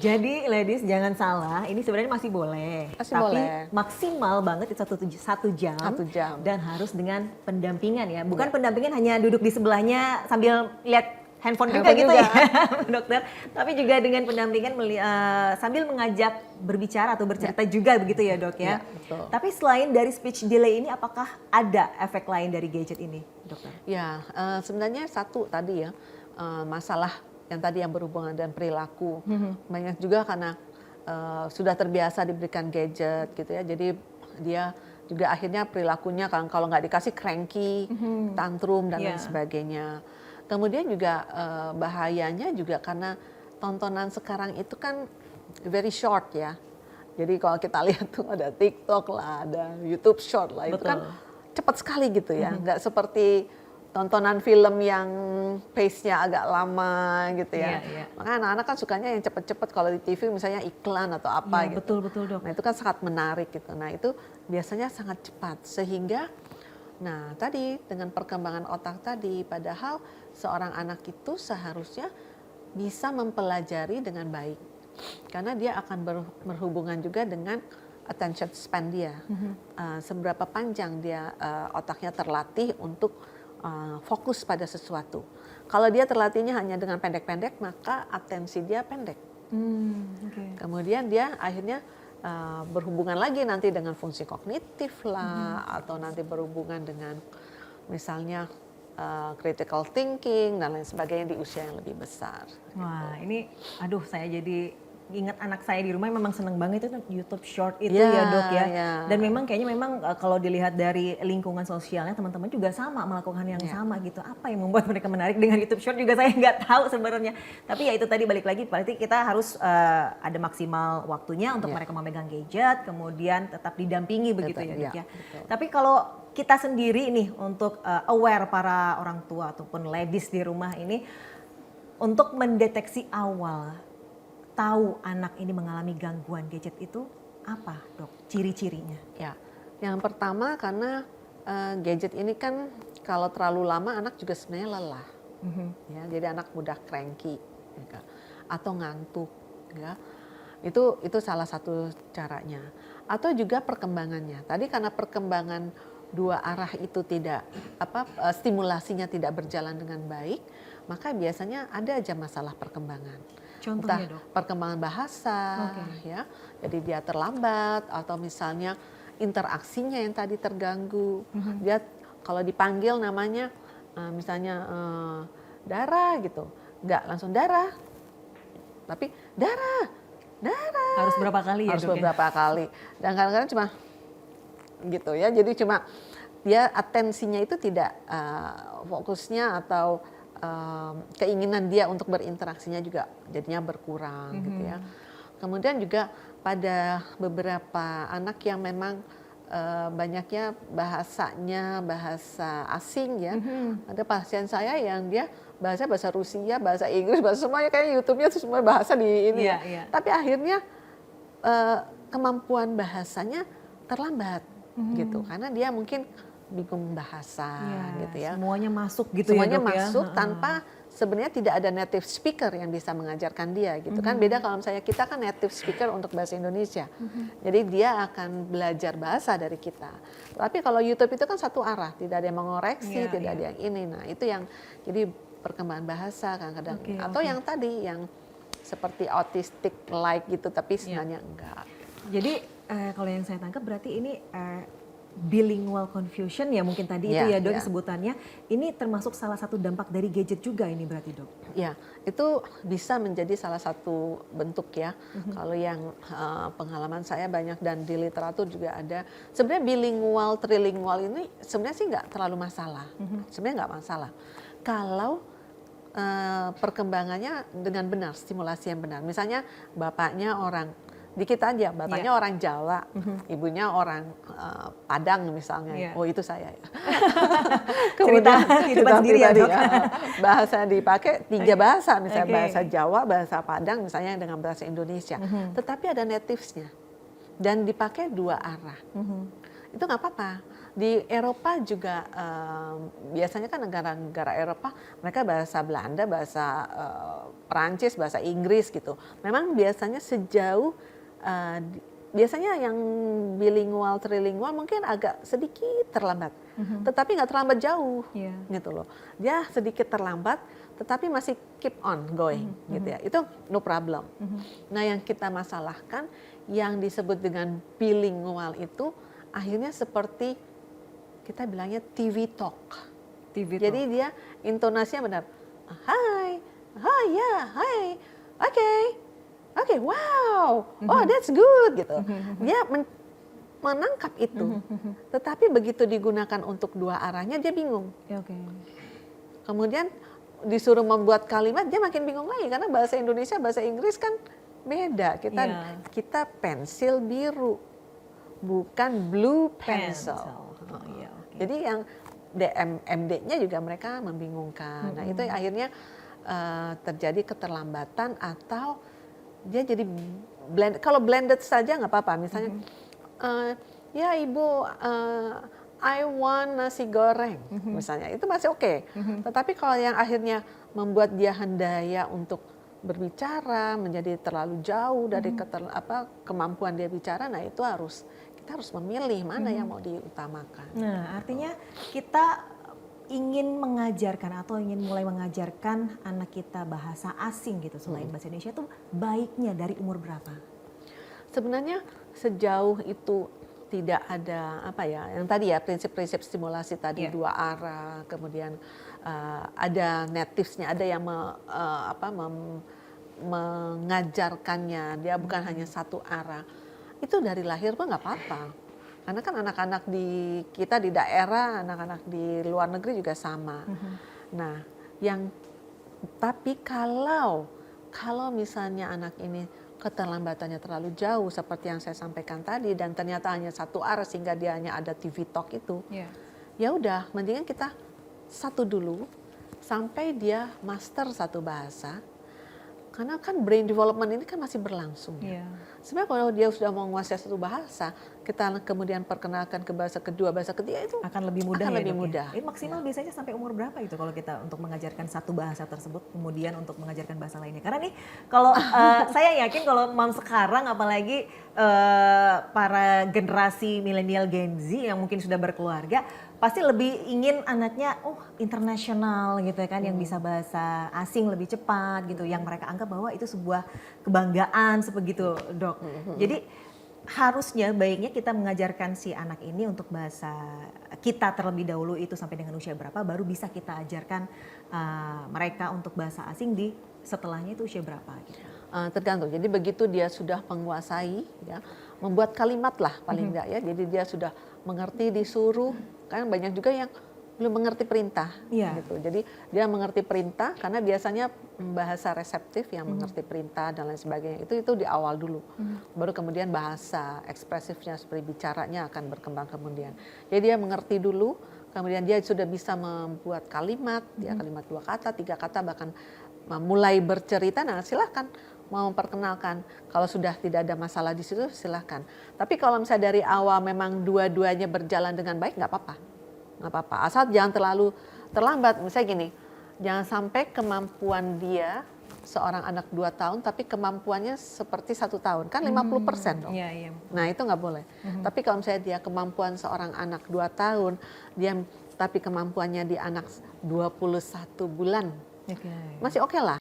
Jadi ladies jangan salah, ini sebenarnya masih boleh. Masih tapi boleh. maksimal banget itu satu jam. 1 jam. Dan harus dengan pendampingan ya. Bukan pendampingan hanya duduk di sebelahnya sambil lihat handphone juga gitu ya dokter. Tapi juga dengan pendampingan sambil mengajak berbicara atau bercerita juga begitu ya dok ya. Betul. Tapi selain dari speech delay ini apakah ada efek lain dari gadget ini dokter? Ya, sebenarnya satu tadi ya, masalah yang tadi yang berhubungan dengan perilaku. Banyak juga karena sudah terbiasa diberikan gadget gitu ya, jadi dia juga akhirnya perilakunya kalau nggak dikasih cranky, tantrum dan lain sebagainya. Kemudian juga bahayanya juga karena tontonan sekarang itu kan very short ya. Jadi kalau kita lihat tuh ada TikTok lah, ada YouTube Short lah, itu kan cepat sekali gitu ya. Nggak seperti tontonan film yang pace-nya agak lama gitu ya. Makanya anak-anak kan sukanya yang cepet-cepet, kalau di TV misalnya iklan atau apa gitu. Betul dok. Nah itu kan sangat menarik gitu. Nah itu biasanya sangat cepat sehingga, nah tadi dengan perkembangan otak tadi, padahal seorang anak itu seharusnya bisa mempelajari dengan baik. Karena dia akan berhubungan juga dengan attention span dia. Seberapa panjang dia otaknya terlatih untuk fokus pada sesuatu. Kalau dia terlatihnya hanya dengan pendek-pendek, maka atensi dia pendek. Kemudian dia akhirnya berhubungan lagi nanti dengan fungsi kognitif lah, atau nanti berhubungan dengan misalnya critical thinking dan lain sebagainya di usia yang lebih besar. Wah ini, aduh saya jadi ingat anak saya di rumah memang seneng banget itu YouTube Short itu ya dok ya. Dan memang kayaknya kalau dilihat dari lingkungan sosialnya teman-teman juga sama melakukan yang sama gitu. Apa yang membuat mereka menarik dengan YouTube Short juga saya nggak tahu sebenarnya. Tapi ya itu tadi balik lagi berarti kita harus ada maksimal waktunya untuk mereka memegang gadget, kemudian tetap didampingi begitu ya dok ya. Tapi kalau kita sendiri nih untuk aware para orang tua ataupun ladies di rumah ini untuk mendeteksi awal tahu anak ini mengalami gangguan gadget itu apa dok ciri-cirinya? Ya, yang pertama karena gadget ini kan kalau terlalu lama anak juga sebenarnya lelah, ya, jadi anak mudah cranky, ya, atau ngantuk, ya. Itu salah satu caranya. Atau juga perkembangannya. Tadi karena perkembangan dua arah itu tidak stimulasinya tidak berjalan dengan baik, maka biasanya ada aja masalah perkembangan. Contohnya entah dok? perkembangan bahasa, ya, jadi dia terlambat atau misalnya interaksinya yang tadi terganggu. Dia kalau dipanggil namanya misalnya Dara gitu, nggak langsung Dara, tapi Dara. Harus berapa kali ya? Harus beberapa kali. Dan kadang-kadang cuma gitu ya, jadi cuma dia atensinya itu tidak fokusnya atau keinginan dia untuk berinteraksinya juga jadinya berkurang gitu ya. Kemudian juga pada beberapa anak yang memang banyaknya bahasanya bahasa asing ya. Ada pasien saya yang dia bahasa Rusia, bahasa Inggris, bahasa semuanya kayak YouTube-nya tuh semua bahasa di ini ya. Tapi akhirnya kemampuan bahasanya terlambat gitu karena dia mungkin bingung bahasa gitu ya. Semuanya masuk gitu semuanya ya dok masuk ya? Tanpa sebenarnya tidak ada native speaker yang bisa mengajarkan dia gitu kan. Beda kalau misalnya kita kan native speaker untuk bahasa Indonesia. Jadi dia akan belajar bahasa dari kita. Tapi kalau YouTube itu kan satu arah, tidak ada yang mengoreksi, tidak ada yang ini. Nah itu yang jadi perkembangan bahasa kadang-kadang. Atau yang tadi yang seperti autistic like gitu tapi sebenarnya enggak. Jadi kalau yang saya tangkap berarti ini bilingual confusion ya mungkin tadi itu ya dok sebutannya. Ini termasuk salah satu dampak dari gadget juga ini berarti dok? Ya itu bisa menjadi salah satu bentuk ya. Kalau yang pengalaman saya banyak dan di literatur juga ada. Sebenarnya bilingual, trilingual ini sebenarnya sih nggak terlalu masalah. Sebenarnya nggak masalah. Kalau perkembangannya dengan benar, stimulasi yang benar. Misalnya bapaknya orang dikit aja, bapaknya orang Jawa, ibunya orang Padang misalnya. Oh itu saya ya. Kemudian cerita sendiri ya dok. Bahasa dipakai 3 bahasa, misalnya bahasa Jawa, bahasa Padang misalnya dengan bahasa Indonesia. Tetapi ada nativesnya dan dipakai 2 arah. itu nggak apa-apa. Di Eropa juga biasanya kan negara-negara Eropa mereka bahasa Belanda, bahasa Perancis, bahasa Inggris gitu. Memang biasanya sejauh biasanya yang bilingual, trilingual mungkin agak sedikit terlambat, tetapi nggak terlambat jauh, gitu loh. Dia sedikit terlambat, tetapi masih keep on going, gitu ya. Itu no problem. Nah, yang kita masalahkan, yang disebut dengan bilingual itu akhirnya seperti kita bilangnya TV talk. Jadi dia intonasinya benar, hai, hai ya, hai, oke, wow, oh that's good gitu. Dia menangkap itu, tetapi begitu digunakan untuk dua arahnya dia bingung. Kemudian disuruh membuat kalimat dia makin bingung lagi karena bahasa Indonesia, bahasa Inggris kan beda. Kita pensil biru, bukan blue pencil. Jadi yang MD-nya juga mereka membingungkan. Nah itu akhirnya terjadi keterlambatan atau dia jadi blended. Kalau blended saja nggak apa-apa. Misalnya, ya ibu, I want nasi goreng, misalnya itu masih oke. Tetapi kalau yang akhirnya membuat dia hendaya untuk berbicara menjadi terlalu jauh dari kemampuan dia bicara, nah itu kita harus memilih mana yang mau diutamakan. Nah, artinya kita ingin mengajarkan atau ingin mulai mengajarkan anak kita bahasa asing gitu selain bahasa Indonesia itu baiknya dari umur berapa? Sebenarnya sejauh itu tidak ada yang tadi ya prinsip-prinsip stimulasi tadi dua arah, kemudian ada natives-nya, ada yang mengajarkannya, dia bukan hanya satu arah. Itu dari lahir pun nggak apa-apa. Karena kan anak-anak kita di daerah, anak-anak di luar negeri juga sama. Nah, tapi kalau misalnya anak ini keterlambatannya terlalu jauh seperti yang saya sampaikan tadi dan ternyata hanya satu arah sehingga dia hanya ada TV talk itu, ya udah, mendingan kita satu dulu sampai dia master satu bahasa. Karena kan brain development ini kan masih berlangsung ya. Sebenarnya kalau dia sudah mau menguasai satu bahasa, kita kemudian perkenalkan ke bahasa kedua, bahasa ketiga itu akan lebih mudah. Ya? Maksimal biasanya sampai umur berapa itu kalau kita untuk mengajarkan satu bahasa tersebut, kemudian untuk mengajarkan bahasa lainnya? Karena nih kalau saya yakin kalau mam sekarang apalagi para generasi milenial Gen Z yang mungkin sudah berkeluarga, pasti lebih ingin anaknya internasional gitu ya kan, yang bisa bahasa asing lebih cepat gitu, yang mereka anggap bahwa itu sebuah kebanggaan sebegitu, Dok. Jadi harusnya baiknya kita mengajarkan si anak ini untuk bahasa kita terlebih dahulu itu sampai dengan usia berapa, baru bisa kita ajarkan mereka untuk bahasa asing di setelahnya itu usia berapa gitu. Tergantung. Jadi begitu dia sudah menguasai ya, membuat kalimat lah paling enggak ya. Jadi dia sudah mengerti disuruh, kan banyak juga yang belum mengerti perintah gitu. Jadi dia mengerti perintah karena biasanya bahasa reseptif yang mengerti perintah dan lain sebagainya. Itu di awal dulu. Baru kemudian bahasa ekspresifnya seperti bicaranya akan berkembang kemudian. Jadi dia mengerti dulu, kemudian dia sudah bisa membuat kalimat, kalimat 2 kata, 3 kata, bahkan mulai bercerita. Nah, silahkan mau memperkenalkan. Kalau sudah tidak ada masalah di situ silahkan. Tapi kalau misalnya dari awal memang dua-duanya berjalan dengan baik, nggak apa-apa. Asal jangan terlalu terlambat. Misalnya gini, jangan sampai kemampuan dia seorang anak 2 tahun tapi kemampuannya seperti 1 tahun. Kan 50% dong. Nah itu nggak boleh. Tapi kalau misalnya dia kemampuan seorang anak 2 tahun, tapi kemampuannya di anak 21 bulan, masih oke lah.